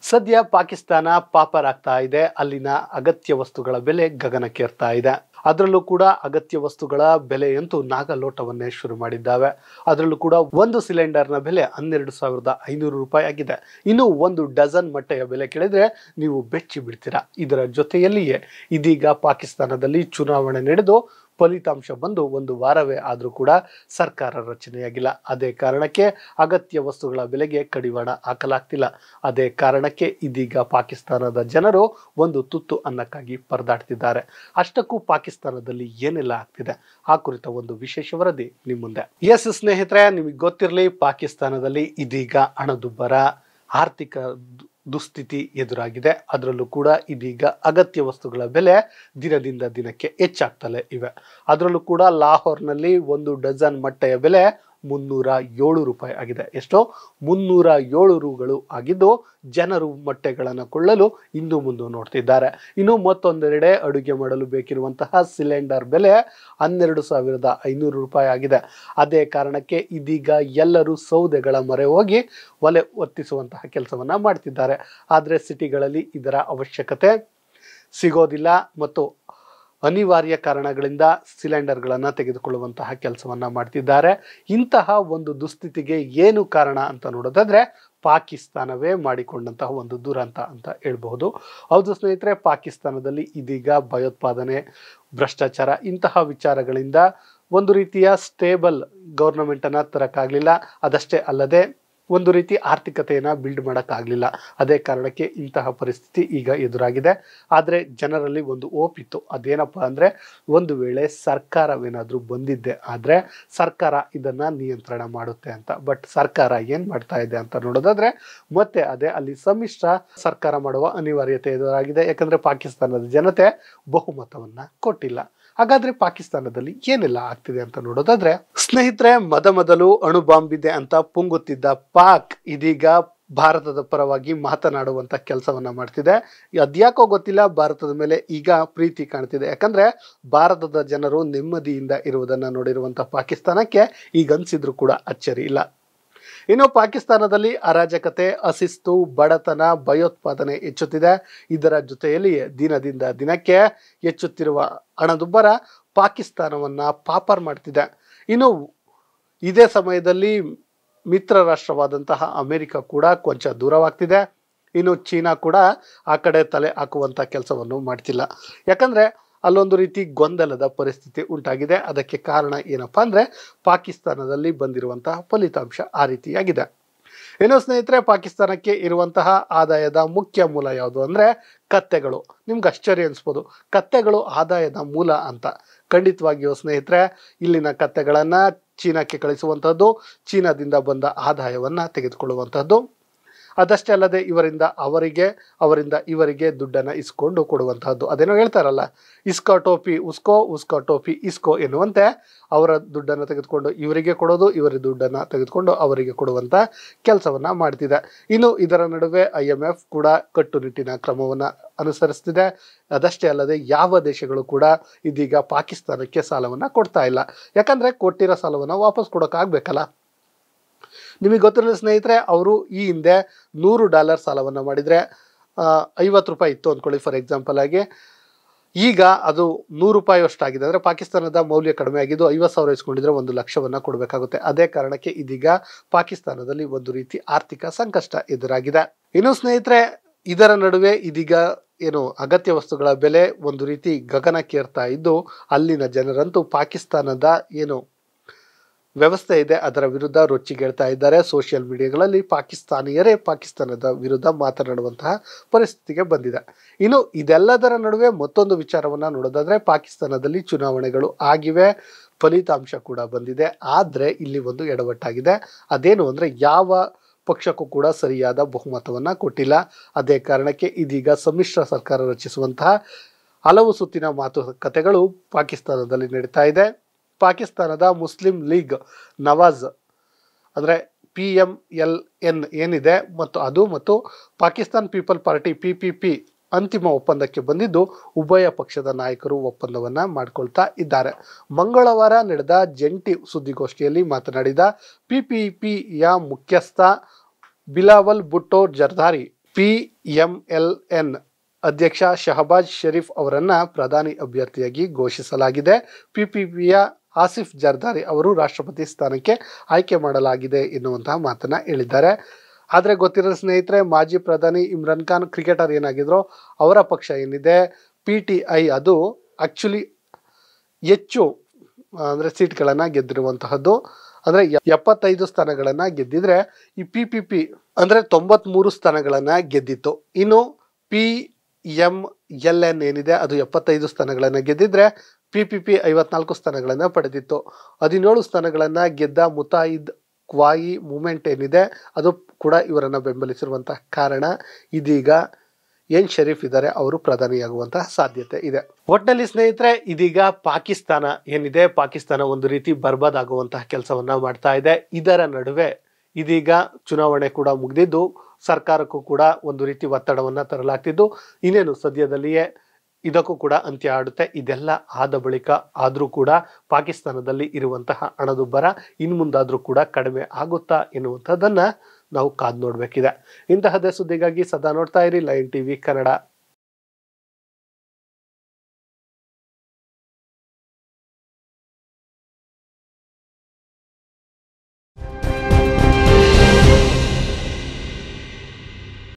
ಸದ್ಯ ಪಾಕಿಸ್ತಾನ ಪಾಪರಾಗ್ತಾ ಇದೆ. ಅಲ್ಲಿನ ಅಗತ್ಯ ವಸ್ತುಗಳ ಬೆಲೆ ಗಗನಕ್ಕೇರ್ತಾ ಇದೆ. ಅದರಲ್ಲೂ ಕೂಡ ಅಗತ್ಯ ವಸ್ತುಗಳ ಬೆಲೆಯಂತೂ ನಾಗಲೋಟವನ್ನೇ ಶುರು ಮಾಡಿದ್ದಾವೆ. ಅದರಲ್ಲೂ ಕೂಡ ಒಂದು ಸಿಲಿಂಡರ್ನ ಬೆಲೆ 12,500 ರೂಪಾಯಿ ಆಗಿದೆ. ಇನ್ನು ಒಂದು ಡಜನ್ ಮೊಟ್ಟೆಯ ಬೆಲೆ ಕೇಳಿದ್ರೆ ನೀವು ಬೆಚ್ಚಿ ಬಿಡ್ತೀರಾ. ಇದರ ಜೊತೆಯಲ್ಲಿಯೇ ಇದೀಗ ಪಾಕಿಸ್ತಾನದಲ್ಲಿ ಚುನಾವಣೆ ನಡೆದು ಫಲಿತಾಂಶ ಬಂದು ಒಂದು ವಾರವೇ ಆದರೂ ಕೂಡ ಸರ್ಕಾರ ರಚನೆಯಾಗಿಲ್ಲ. ಅದೇ ಕಾರಣಕ್ಕೆ ಅಗತ್ಯ ವಸ್ತುಗಳ ಬೆಲೆಗೆ ಕಡಿವಾಣ ಹಾಕಲಾಗ್ತಿಲ್ಲ. ಅದೇ ಕಾರಣಕ್ಕೆ ಇದೀಗ ಪಾಕಿಸ್ತಾನದ ಜನರು ಒಂದು ತುತ್ತು ಅನ್ನಕ್ಕಾಗಿ ಪರದಾಡ್ತಿದ್ದಾರೆ. ಅಷ್ಟಕ್ಕೂ ಪಾಕಿಸ್ತಾನದಲ್ಲಿ ಏನೆಲ್ಲ ಆಗ್ತಿದೆ ಆ ಕುರಿತ ಒಂದು ವಿಶೇಷ ವರದಿ ನಿಮ್ಮ ಮುಂದೆ. ಎಸ್ ಸ್ನೇಹಿತರೆ, ನಿಮಗೆ ಗೊತ್ತಿರಲಿ, ಪಾಕಿಸ್ತಾನದಲ್ಲಿ ಇದೀಗ ಹಣದುಬ್ಬರ, ಆರ್ಥಿಕ ದುಸ್ಥಿತಿ ಎದುರಾಗಿದೆ. ಅದರಲ್ಲೂ ಕೂಡ ಇದೀಗ ಅಗತ್ಯ ವಸ್ತುಗಳ ಬೆಲೆ ದಿನದಿಂದ ದಿನಕ್ಕೆ ಹೆಚ್ಚಾಗ್ತಲೇ ಇವೆ. ಅದರಲ್ಲೂ ಕೂಡ ಲಾಹೋರ್ನಲ್ಲಿ ಒಂದು ಡಜನ್ ಮೊಟ್ಟೆಯ ಬೆಲೆ 307 ರೂಪಾಯಿ ಆಗಿದೆ. ಎಷ್ಟೋ 307 ರೂಗಳು ಆಗಿದ್ದು ಜನರು ಮೊಟ್ಟೆಗಳನ್ನು ಕೊಳ್ಳಲು ಇಂದು ಮುಂದೆ ನೋಡ್ತಿದ್ದಾರೆ. ಇನ್ನು ಮತ್ತೊಂದೆಡೆ ಅಡುಗೆ ಮಾಡಲು ಬೇಕಿರುವಂತಹ ಸಿಲಿಂಡರ್ ಬೆಲೆ 12,500 ರೂಪಾಯಿ ಆಗಿದೆ. ಅದೇ ಕಾರಣಕ್ಕೆ ಇದೀಗ ಎಲ್ಲರೂ ಸೌದೆಗಳ ಮೊರೆ ಹೋಗಿ ಒಲೆ ಒತ್ತಿಸುವಂತಹ ಕೆಲಸವನ್ನ ಮಾಡ್ತಿದ್ದಾರೆ. ಆದರೆ ಸಿಟಿಗಳಲ್ಲಿ ಇದರ ಅವಶ್ಯಕತೆ ಸಿಗೋದಿಲ್ಲ ಮತ್ತು ಅನಿವಾರ್ಯ ಕಾರಣಗಳಿಂದ ಸಿಲಿಂಡರ್ಗಳನ್ನು ತೆಗೆದುಕೊಳ್ಳುವಂತಹ ಕೆಲಸವನ್ನ ಮಾಡ್ತಿದ್ದಾರೆ. ಇಂತಹ ಒಂದು ದುಸ್ಥಿತಿಗೆ ಏನು ಕಾರಣ ಅಂತ ನೋಡೋದಾದ್ರೆ ಪಾಕಿಸ್ತಾನವೇ ಮಾಡಿಕೊಂಡಂತಹ ಒಂದು ದುರಂತ ಅಂತ ಹೇಳ್ಬಹುದು. ಹೌದು ಸ್ನೇಹಿತರೆ, ಪಾಕಿಸ್ತಾನದಲ್ಲಿ ಇದೀಗ ಭಯೋತ್ಪಾದನೆ, ಭ್ರಷ್ಟಾಚಾರ ಇಂತಹ ವಿಚಾರಗಳಿಂದ ಒಂದು ರೀತಿಯ ಸ್ಟೇಬಲ್ ಗೌರ್ನಮೆಂಟನ್ನು ತರಕ್ಕಾಗಲಿಲ್ಲ. ಅದಷ್ಟೇ ಅಲ್ಲದೆ ಒಂದು ರೀತಿ ಆರ್ಥಿಕತೆಯನ್ನು ಬಿಲ್ಡ್ ಮಾಡೋಕ್ಕಾಗಲಿಲ್ಲ. ಅದೇ ಕಾರಣಕ್ಕೆ ಇಂತಹ ಪರಿಸ್ಥಿತಿ ಈಗ ಎದುರಾಗಿದೆ. ಆದರೆ ಜನರಲ್ಲಿ ಒಂದು ಹೋಪ್ ಇತ್ತು. ಅದೇನಪ್ಪ ಅಂದರೆ, ಒಂದು ವೇಳೆ ಸರ್ಕಾರವೇನಾದರೂ ಬಂದಿದ್ದೆ ಆದರೆ ಸರ್ಕಾರ ಇದನ್ನು ನಿಯಂತ್ರಣ ಮಾಡುತ್ತೆ ಅಂತ. ಬಟ್ ಸರ್ಕಾರ ಏನು ಮಾಡ್ತಾ ಇದೆ ಅಂತ ನೋಡೋದಾದ್ರೆ ಮತ್ತೆ ಅದೇ ಅಲ್ಲಿ ಸಮ್ಮಿಶ್ರ ಸರ್ಕಾರ ಮಾಡುವ ಅನಿವಾರ್ಯತೆ ಎದುರಾಗಿದೆ. ಯಾಕಂದರೆ ಪಾಕಿಸ್ತಾನದ ಜನತೆ ಬಹುಮತವನ್ನು ಕೊಟ್ಟಿಲ್ಲ. ಹಾಗಾದ್ರೆ ಪಾಕಿಸ್ತಾನದಲ್ಲಿ ಏನೆಲ್ಲ ಆಗ್ತಿದೆ ಅಂತ ನೋಡೋದಾದ್ರೆ ಸ್ನೇಹಿತರೆ, ಮೊದಲು ಅಣು ಬಾಂಬ್ ಇದೆ ಅಂತ ಪುಂಗುತ್ತಿದ್ದ ಪಾಕ್ ಇದೀಗ ಭಾರತದ ಪರವಾಗಿ ಮಾತನಾಡುವಂತ ಕೆಲಸವನ್ನ ಮಾಡ್ತಿದೆ. ಅದ್ಯಾಕೋ ಗೊತ್ತಿಲ್ಲ, ಭಾರತದ ಮೇಲೆ ಈಗ ಪ್ರೀತಿ ಕಾಣ್ತಿದೆ. ಯಾಕಂದ್ರೆ ಭಾರತದ ಜನರು ನೆಮ್ಮದಿಯಿಂದ ಇರುವುದನ್ನ ನೋಡಿರುವಂತ ಪಾಕಿಸ್ತಾನಕ್ಕೆ ಈಗ ಅನ್ಸಿದ್ರು ಕೂಡ ಅಚ್ಚರಿ ಇಲ್ಲ. ಇನ್ನು ಪಾಕಿಸ್ತಾನದಲ್ಲಿ ಅರಾಜಕತೆ, ಅಶಿಸ್ತು, ಬಡತನ, ಭಯೋತ್ಪಾದನೆ ಹೆಚ್ಚುತ್ತಿದೆ. ಇದರ ಜೊತೆಯಲ್ಲಿಯೇ ದಿನದಿಂದ ದಿನಕ್ಕೆ ಹೆಚ್ಚುತ್ತಿರುವ ಹಣದುಬ್ಬರ ಪಾಕಿಸ್ತಾನವನ್ನ ಪಾಪರ್ ಮಾಡ್ತಿದೆ. ಇನ್ನು ಇದೇ ಸಮಯದಲ್ಲಿ ಮಿತ್ರ ರಾಷ್ಟ್ರವಾದಂತಹ ಅಮೆರಿಕ ಕೂಡ ಕೊಂಚ ದೂರವಾಗ್ತಿದೆ. ಇನ್ನು ಚೀನಾ ಕೂಡ ಆ ಕಡೆ ತಲೆ ಹಾಕುವಂತ ಕೆಲಸವನ್ನು ಮಾಡ್ತಿಲ್ಲ. ಯಾಕಂದ್ರೆ ಅಲ್ಲೊಂದು ರೀತಿ ಗೊಂದಲದ ಪರಿಸ್ಥಿತಿ ಉಂಟಾಗಿದೆ. ಅದಕ್ಕೆ ಕಾರಣ ಏನಪ್ಪಾ ಅಂದ್ರೆ ಪಾಕಿಸ್ತಾನದಲ್ಲಿ ಬಂದಿರುವಂತಹ ಫಲಿತಾಂಶ ಆ ರೀತಿಯಾಗಿದೆ. ಇನ್ನು ಸ್ನೇಹಿತರೆ, ಪಾಕಿಸ್ತಾನಕ್ಕೆ ಇರುವಂತಹ ಆದಾಯದ ಮುಖ್ಯ ಮೂಲ ಯಾವುದು ಅಂದ್ರೆ ಕತ್ತೆಗಳು. ನಿಮ್ಗೆ ಆಶ್ಚರ್ಯ ಅನ್ಸ್ಬೋದು, ಕತ್ತೆಗಳು ಆದಾಯದ ಮೂಲ ಅಂತ. ಖಂಡಿತವಾಗಿಯೂ ಸ್ನೇಹಿತರೆ, ಇಲ್ಲಿನ ಕತ್ತೆಗಳನ್ನ ಚೀನಾಕ್ಕೆ ಕಳಿಸುವಂತಹದ್ದು, ಚೀನಾದಿಂದ ಬಂದ ಆದಾಯವನ್ನ ತೆಗೆದುಕೊಳ್ಳುವಂತಹದ್ದು. ಅದಷ್ಟೇ ಅಲ್ಲದೆ ಇವರಿಂದ ಅವರಿಂದ ಇವರಿಗೆ ದುಡ್ಡನ್ನು ಇಸ್ಕೊಂಡು ಕೊಡುವಂತಹದ್ದು. ಅದೇನೋ ಹೇಳ್ತಾರಲ್ಲ, ಇಸ್ಕೋ ಟೋಪಿ ಉಸ್ಕೋ, ಉಸ್ಕೋ ಟೋಪಿ ಇಸ್ಕೋ ಎನ್ನುವಂತೆ ಅವರ ದುಡ್ಡನ್ನು ತೆಗೆದುಕೊಂಡು ಇವರಿಗೆ ಕೊಡೋದು, ಇವರ ದುಡ್ಡನ್ನು ತೆಗೆದುಕೊಂಡು ಅವರಿಗೆ ಕೊಡುವಂತ ಕೆಲಸವನ್ನ ಮಾಡ್ತಿದೆ. ಇನ್ನು ಇದರ ನಡುವೆ IMF ಕೂಡ ಕಟ್ಟುನಿಟ್ಟಿನ ಕ್ರಮವನ್ನ ಅನುಸರಿಸ್ತಿದೆ. ಅದಷ್ಟೇ ಅಲ್ಲದೆ ಯಾವ ದೇಶಗಳು ಕೂಡ ಇದೀಗ ಪಾಕಿಸ್ತಾನಕ್ಕೆ ಸಾಲವನ್ನ ಕೊಡ್ತಾ ಇಲ್ಲ. ಯಾಕಂದ್ರೆ ಕೊಟ್ಟಿರೋ ಸಾಲವನ್ನ ವಾಪಸ್ ಕೊಡೋಕ್ಕಾಗಬೇಕಲ್ಲ. ನಿಮಗೆ ಗೊತ್ತಿರಲಿ ಸ್ನೇಹಿತರೆ, ಅವರು ಈ ಹಿಂದೆ $100 ಸಾಲವನ್ನು ಮಾಡಿದರೆ 50 ರೂಪಾಯಿ ಇತ್ತು ಅಂದ್ಕೊಳ್ಳಿ ಫಾರ್ ಎಕ್ಸಾಂಪಲ್ ಆಗಿ. ಈಗ ಅದು 100 ರೂಪಾಯಿ ಅಷ್ಟಾಗಿದೆ. ಅಂದರೆ ಪಾಕಿಸ್ತಾನದ ಮೌಲ್ಯ ಕಡಿಮೆ ಆಗಿದ್ದು 50,000 ಇಸ್ಕೊಂಡಿದ್ರೆ 1 ಲಕ್ಷವನ್ನು ಕೊಡಬೇಕಾಗುತ್ತೆ. ಅದೇ ಕಾರಣಕ್ಕೆ ಇದೀಗ ಪಾಕಿಸ್ತಾನದಲ್ಲಿ ಒಂದು ರೀತಿ ಆರ್ಥಿಕ ಸಂಕಷ್ಟ ಎದುರಾಗಿದೆ. ಇನ್ನು ಸ್ನೇಹಿತರೆ, ಇದರ ನಡುವೆ ಇದೀಗ ಏನು ಅಗತ್ಯ ವಸ್ತುಗಳ ಬೆಲೆ ಒಂದು ರೀತಿ ಗಗನಕ್ಕೇರ್ತಾ ಇದ್ದು ಅಲ್ಲಿನ ಜನರಂತೂ ಪಾಕಿಸ್ತಾನದ ಏನು ವ್ಯವಸ್ಥೆ ಇದೆ ಅದರ ವಿರುದ್ಧ ರೊಚ್ಚಿಗೇಳ್ತಾ ಇದ್ದಾರೆ. ಸೋಷಿಯಲ್ ಮೀಡಿಯಾಗಳಲ್ಲಿ ಪಾಕಿಸ್ತಾನಿಯರೇ ಪಾಕಿಸ್ತಾನದ ವಿರುದ್ಧ ಮಾತನಾಡುವಂತಹ ಪರಿಸ್ಥಿತಿಗೆ ಬಂದಿದೆ. ಇನ್ನು ಇದೆಲ್ಲದರ ನಡುವೆ ಮತ್ತೊಂದು ವಿಚಾರವನ್ನ ನೋಡೋದಾದ್ರೆ ಪಾಕಿಸ್ತಾನದಲ್ಲಿ ಚುನಾವಣೆಗಳು ಆಗಿವೆ, ಫಲಿತಾಂಶ ಕೂಡ ಬಂದಿದೆ. ಆದರೆ ಇಲ್ಲಿ ಒಂದು ಎಡವಟ್ಟಾಗಿದೆ. ಅದೇನು ಅಂದ್ರೆ ಯಾವ ಪಕ್ಷಕ್ಕೂ ಕೂಡ ಸರಿಯಾದ ಬಹುಮತವನ್ನ ಕೊಟ್ಟಿಲ್ಲ. ಅದೇ ಕಾರಣಕ್ಕೆ ಇದೀಗ ಸಮ್ಮಿಶ್ರ ಸರ್ಕಾರ ರಚಿಸುವಂತಹ ಹಲವು ಸುತ್ತಿನ ಮಾತುಕತೆಗಳು ಪಾಕಿಸ್ತಾನದಲ್ಲಿ ನಡೀತಾ ಇದೆ. ಪಾಕಿಸ್ತಾನದ ಮುಸ್ಲಿಂ ಲೀಗ್ ನವಾಜ್ ಅಂದರೆ PMLN ಏನಿದೆ ಮತ್ತು ಪಾಕಿಸ್ತಾನ್ ಪೀಪಲ್ ಪಾರ್ಟಿ PPP ಅಂತಿಮ ಒಪ್ಪಂದಕ್ಕೆ ಬಂದಿದ್ದು ಉಭಯ ಪಕ್ಷದ ನಾಯಕರು ಒಪ್ಪಂದವನ್ನ ಮಾಡಿಕೊಳ್ತಾ ಇದ್ದಾರೆ. ಮಂಗಳವಾರ ನಡೆದ ಜಂಟಿ ಸುದ್ದಿಗೋಷ್ಠಿಯಲ್ಲಿ ಮಾತನಾಡಿದ PPPಯ ಮುಖ್ಯಸ್ಥ ಬಿಲಾವಲ್ ಭುಟ್ಟೋ ಜರ್ದಾರಿ PMLN ಅಧ್ಯಕ್ಷ ಶಹಬಾಜ್ ಶರೀಫ್ ಅವರನ್ನ ಪ್ರಧಾನಿ ಅಭ್ಯರ್ಥಿಯಾಗಿ ಘೋಷಿಸಲಾಗಿದೆ. PPPಯ ಆಸಿಫ್ ಜರ್ದಾರಿ ಅವರು ರಾಷ್ಟ್ರಪತಿ ಸ್ಥಾನಕ್ಕೆ ಆಯ್ಕೆ ಮಾಡಲಾಗಿದೆ ಎನ್ನುವಂತಹ ಮಾತನ್ನ ಹೇಳಿದ್ದಾರೆ. ಆದರೆ ಗೊತ್ತಿರೋ ಸ್ನೇಹಿತರೆ, ಮಾಜಿ ಪ್ರಧಾನಿ ಇಮ್ರಾನ್ ಖಾನ್ ಕ್ರಿಕೆಟರ್ ಏನಾಗಿದ್ರು, ಅವರ ಪಕ್ಷ ಏನಿದೆ PTI, ಅದು ಆಕ್ಚುಲಿ ಹೆಚ್ಚು ಸೀಟ್ಗಳನ್ನು ಗೆದ್ದಿರುವಂತಹದ್ದು. ಅಂದರೆ 75 ಸ್ಥಾನಗಳನ್ನು ಗೆದ್ದಿದ್ರೆ ಈ PPP 93 ಸ್ಥಾನಗಳನ್ನು ಗೆದ್ದಿತ್ತು. ಇನ್ನು PMLN ಏನಿದೆ ಅದು 75 ಸ್ಥಾನಗಳನ್ನು ಗೆದ್ದಿದ್ರೆ PPP 54 ಸ್ಥಾನಗಳನ್ನು ಪಡೆದಿತ್ತು. 17 ಸ್ಥಾನಗಳನ್ನು ಗೆದ್ದ ಮುತಾಯಿದ್ ಕ್ವಾಯಿ ಮೂವ್ಮೆಂಟ್ ಏನಿದೆ ಅದು ಕೂಡ ಇವರನ್ನ ಬೆಂಬಲಿಸಿರುವಂತಹ ಕಾರಣ ಇದೀಗ ಶರೀಫ್ ಇದ್ದಾರೆ, ಅವರು ಪ್ರಧಾನಿಯಾಗುವಂತಹ ಸಾಧ್ಯತೆ ಇದೆ. ಒಟ್ಟಿನಲ್ಲಿ ಸ್ನೇಹಿತರೆ, ಇದೀಗ ಪಾಕಿಸ್ತಾನ ಏನಿದೆ, ಪಾಕಿಸ್ತಾನ ಒಂದು ರೀತಿ ಬರ್ಬಾದ್ ಆಗುವಂತಹ ಕೆಲಸವನ್ನ ಮಾಡ್ತಾ ಇದೆ. ಇದರ ನಡುವೆ ಇದೀಗ ಚುನಾವಣೆ ಕೂಡ ಮುಗಿದಿದ್ದು ಸರ್ಕಾರಕ್ಕೂ ಕೂಡ ಒಂದು ರೀತಿ ಒತ್ತಡವನ್ನ ತರಲಾಗ್ತಿದ್ದು, ಇನ್ನೇನು ಸದ್ಯದಲ್ಲಿಯೇ ಇದಕ್ಕೂ ಕೂಡ ಅಂತ್ಯ ಆಡುತ್ತೆ. ಇದೆಲ್ಲ ಆದ ಬಳಿಕ ಆದ್ರೂ ಕೂಡ ಪಾಕಿಸ್ತಾನದಲ್ಲಿ ಇರುವಂತಹ ಹಣದುಬ್ಬರ ಇನ್ಮುಂದಾದ್ರೂ ಕೂಡ ಕಡಿಮೆ ಆಗುತ್ತಾ ಎನ್ನುವಂಥದ್ದನ್ನ ನಾವು ಕಾದು ನೋಡ್ಬೇಕಿದೆ. ಇಂತಹದ್ದೇ ಸುದ್ದಿಗಾಗಿ ಸದಾ ನೋಡ್ತಾ ಇರಿ ಲಯನ್ ಟಿವಿ ಕನ್ನಡ.